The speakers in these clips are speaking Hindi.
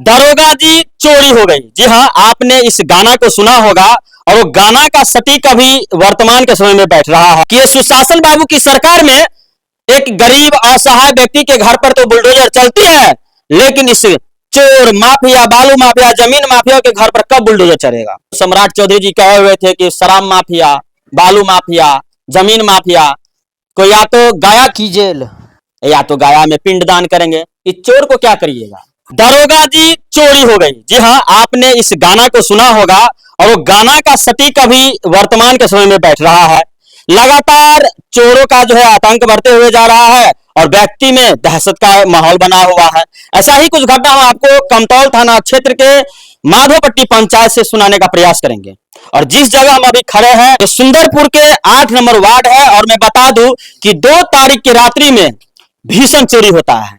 दरोगा जी चोरी हो गई। जी हाँ, आपने इस गाना को सुना होगा और वो गाना का सटीक अभी वर्तमान के समय में बैठ रहा है कि ये सुशासन बाबू की सरकार में एक गरीब असहाय व्यक्ति के घर पर तो बुलडोजर चलती है, लेकिन इस चोर माफिया, बालू माफिया, जमीन माफिया के घर पर कब बुलडोजर चलेगा। सम्राट चौधरी जी कहे हुए थे कि शराब माफिया, बालू माफिया, जमीन माफिया को या तो गया की जेल या तो गया में पिंडदान करेंगे। इस चोर को क्या करिएगा। दरोगा जी चोरी हो गई। जी हाँ, आपने इस गाना को सुना होगा और वो गाना का सटीक अभी वर्तमान के समय में बैठ रहा है। लगातार चोरों का जो है आतंक बढ़ते हुए जा रहा है और व्यक्ति में दहशत का माहौल बना हुआ है। ऐसा ही कुछ घटना हम आपको कमतौल थाना क्षेत्र के माधोपट्टी पंचायत से सुनाने का प्रयास करेंगे। और जिस जगह हम अभी खड़े हैं तो सुंदरपुर के 8 नंबर वार्ड है और मैं बता दूं कि 2 तारीख की रात्रि में भीषण चोरी होता है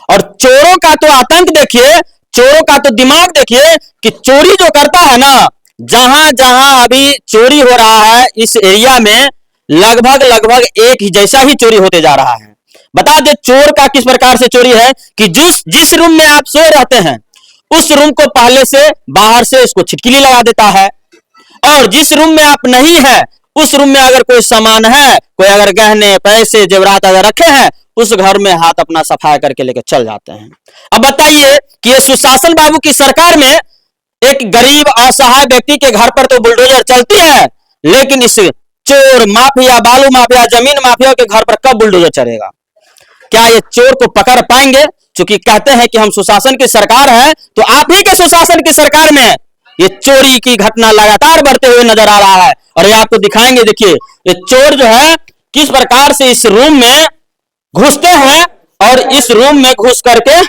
और चोरों का तो आतंक देखिए, चोरों का तो दिमाग देखिए कि चोरी जो करता है ना, जहां जहां अभी चोरी हो रहा है इस एरिया में लगभग एक ही जैसा ही चोरी होते जा रहा है। बता दे चोर का किस प्रकार से चोरी है कि जिस रूम में आप सो रहते हैं उस रूम को पहले से बाहर से इसको छिटकिली लगा देता है और जिस रूम में आप नहीं है उस रूम में अगर कोई सामान है, कोई अगर गहने पैसे जेवरात अगर रखे हैं, उस घर में हाथ अपना सफाई करके लेकर चल जाते हैं। अब बताइए कि ये सुशासन बाबू की सरकार में एक गरीब असहाय व्यक्ति के घर पर तो बुलडोजर चलती है, लेकिन इस चोर माफिया, बालू माफिया, जमीन माफिया के घर पर कब बुलडोजर चलेगा। क्या ये चोर को पकड़ पाएंगे। क्योंकि कहते हैं कि हम सुशासन की सरकार है, तो आप ही के सुशासन की सरकार में ये चोरी की घटना लगातार बढ़ते हुए नजर आ रहा है और ये आपको दिखाएंगे। देखिए ये चोर जो है किस प्रकार से इस रूम में घुसते हैं और इस रूम में घुस करके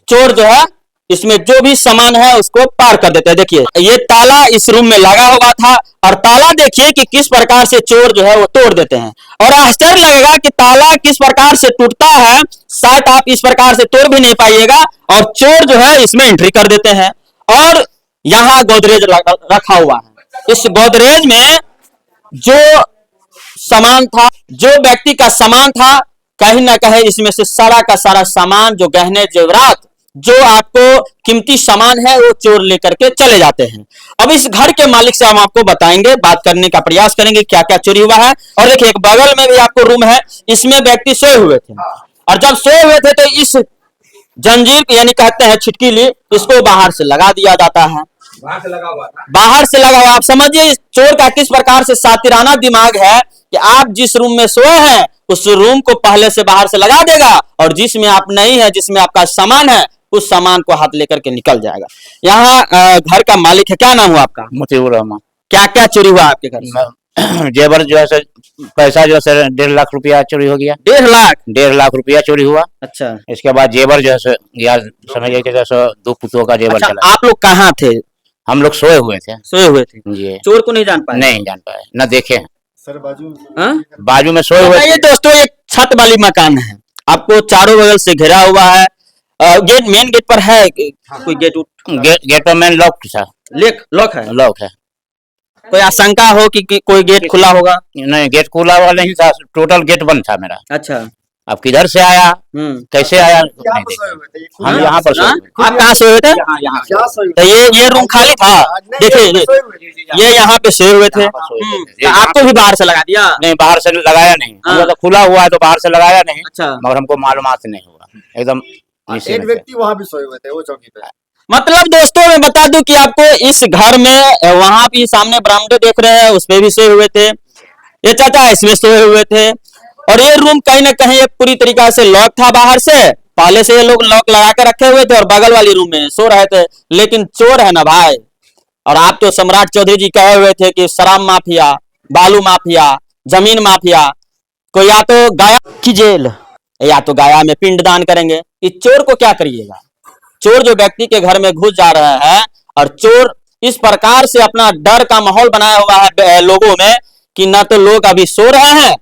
चोर जो है इसमें जो भी सामान है उसको पार कर देते हैं। देखिए ये ताला इस रूम में लगा हुआ था और ताला देखिए कि किस प्रकार से चोर जो है वो तोड़ देते हैं और आश्चर्य लगेगा कि ताला किस प्रकार से टूटता है, शायद आप इस प्रकार से तोड़ भी नहीं पाइएगा और चोर जो है इसमें एंट्री कर देते हैं। और यहाँ गोदरेज रखा हुआ है, इस गोदरेज में जो सामान था, जो व्यक्ति का सामान था, कहीं ना कहीं इसमें से सारा का सारा सामान, जो गहने जेवरात, जो आपको कीमती सामान है वो चोर लेकर के चले जाते हैं। अब इस घर के मालिक से हम आपको बताएंगे, बात करने का प्रयास करेंगे क्या क्या चोरी हुआ है। और देखिए एक बगल में भी आपको रूम है, इसमें व्यक्ति सोए हुए थे और जब सोए हुए थे तो इस जंजीर यानी कहते हैं छिटकिली, इसको बाहर से लगा दिया जाता है। बाहर से लगा हुआ था, बाहर से लगा हुआ। आप समझिए चोर का किस प्रकार से सातिराना दिमाग है कि आप जिस रूम में सोए हैं उस रूम को पहले से बाहर से लगा देगा और जिसमें आप नहीं है, जिसमें आपका सामान है, उस सामान को हाथ लेकर के निकल जाएगा। यहाँ घर का मालिक है, क्या नाम हुआ आपका। मुतीउर रहमान। क्या क्या चोरी हुआ आपके घर में। जेवर जो है पैसा जो है 1.5 लाख रुपया चोरी हो गया। 1.5 लाख रुपया चोरी हुआ। अच्छा। इसके बाद जेवर जो है यार समझिए कि जैसे 2 पुतों का जेवर अच्छा, चला। आप लोग कहाँ थे। हम लोग सोए हुए थे जी। चोर को नहीं जान पाए। नहीं जान पाए, न देखे सर। बाजू में सोए हुए। ये दोस्तों एक छत वाली मकान है, आपको चारों बगल से घेरा हुआ है। गेट मेन गेट पर है कोई गेट पर मेन लॉक था। लॉक है। कोई आशंका हो कि कोई गेट खुला होगा। नहीं, गेट खुला हुआ नहीं था, टोटल गेट बंद था मेरा। अच्छा। अब किधर से आया, कैसे आया नहीं देखा। हम यहाँ पर सोए। आप कहाँ सोए हुए थे। तो ये रूम खाली था। देखिए ये यहाँ पे सोए हुए थे। आपको भी बाहर से लगा दिया। नहीं, बाहर से लगाया नहीं, तो खुला हुआ है तो बाहर से लगाया नहीं। अच्छा। मगर हमको मालूमात नहीं हुआ एकदम। एक व्यक्ति वहाँ भी सोए हुए थे, वो चौकी पे। मतलब दोस्तों मैं बता दूं कि आपको इस घर में वहां भी सामने बरामदे देख रहे हैं, उसमें भी सोए हुए थे। ये चाचा इसमें सोए हुए थे और ये रूम कहीं ना कहीं पूरी तरीका से लॉक था बाहर से। पहले से ये लोग लॉक लगा के रखे हुए थे और बगल वाली रूम में सो रहे थे। लेकिन चोर है ना भाई। और आप तो सम्राट चौधरी जी कहे हुए थे कि शराब माफिया, बालू माफिया, जमीन माफिया को या तो गया की जेल या तो गया में पिंडदान करेंगे। इस चोर को क्या करिएगा। चोर जो व्यक्ति के घर में घुस जा रहा है और चोर इस प्रकार से अपना डर का माहौल बनाया हुआ है लोगों में कि ना तो लोग अभी सो रहे हैं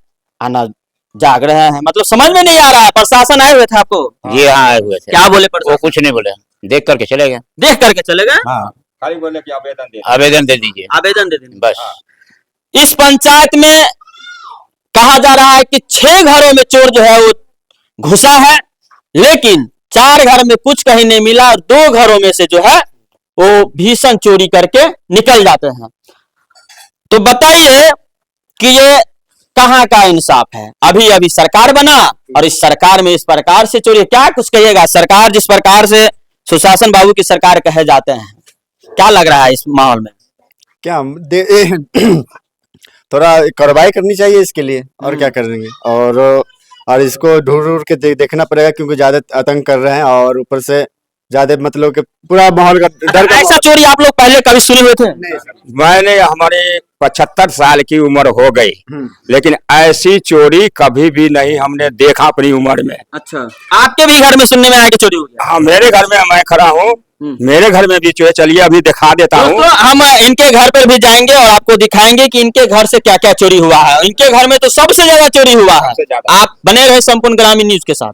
और ना जाग रहे हैं। मतलब समझ में नहीं आ रहा है। प्रशासन आए हुए थे आपको। जी हाँ, आए हुए थे। क्या बोले प्रशासन। वो कुछ नहीं बोले, देख करके चले गए। देख करके चले गए। हाँ, खाली बोले कि आवेदन दे दीजिए। आवेदन दे दीजिए बस। इस पंचायत में कहा जा रहा है कि 6 घरों में चोर जो है वो घुसा है, लेकिन 4 घर में कुछ कहीं नहीं मिला और 2 घरों में से जो है वो भीषण चोरी करके निकल जाते हैं। तो बताइए कि ये कहां का इंसाफ है? अभी अभी सरकार बना और इस सरकार में इस प्रकार से चोरी, क्या कुछ कहिएगा? सरकार जिस प्रकार से सुशासन बाबू की सरकार कहे जाते हैं, क्या लग रहा है इस माहौल में? क्या थोड़ा कार्रवाई करनी चाहिए इसके लिए, और क्या करेंगे। और इसको ढूंढ ढूंढ के देखना पड़ेगा, क्योंकि ज्यादा आतंक कर रहे हैं और ऊपर से ज्यादा मतलब कि पूरा माहौल का डर का। ऐसा चोरी आप लोग पहले कभी सुने हुए थे? मैंने हमारे 75 साल की उम्र हो गई, लेकिन ऐसी चोरी कभी भी नहीं हमने देखा अपनी उम्र में। अच्छा, आपके भी घर में सुनने में आया कि चोरी हो गया? हाँ, मेरे घर में मैं खड़ा हूँ, मेरे घर में भी चोरी। चलिए अभी दिखा देता हूँ। हम इनके घर पर भी जाएंगे और आपको दिखाएंगे कि इनके घर से क्या क्या चोरी हुआ है। इनके घर में तो सबसे ज्यादा चोरी हुआ है। आप बने रहे संपूर्ण ग्रामीण न्यूज के साथ।